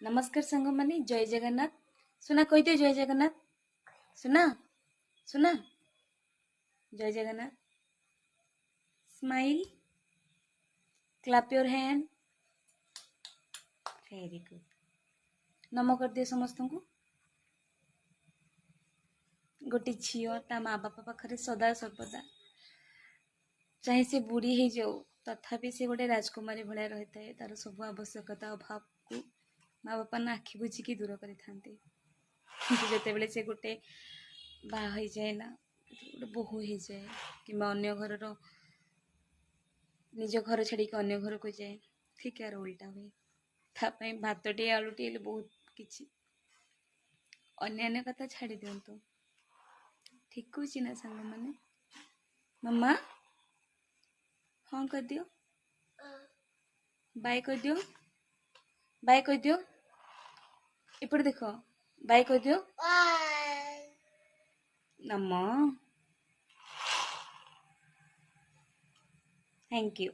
नमस्कार सांग माने जय जगन्नाथ सुना कहते जय जगन्नाथ सुना सुना जय Jagannath smile clap your hand very good नम कर दिए समस्त को गोटे झील ता माँ बापा पाखे सदा सर्वदा चाहे से बुढ़ी हो जाऊ तथापि से गोटे राजकुमारी भाया रही है तार सब आवश्यकता अभाव को माँ बापा ना आखि बुझिकी दूर करते जिते से गोटे बाहा जाए ना गोटे बोहू हो जाए कि अन्य घर निज घर छाड़ी अन्य घर को जाए ठीक यार उल्टा हुए तापाई भातटे आलुटे बहुत किसी अन्य कथा छाड़ी दिंतु ठीक हूँ ना सांग मैंने मम्मा हाँ कर दियो बाय कर दियो बाय कर दियो इपट देख बाय कर दियो नम्मा थैंक यू।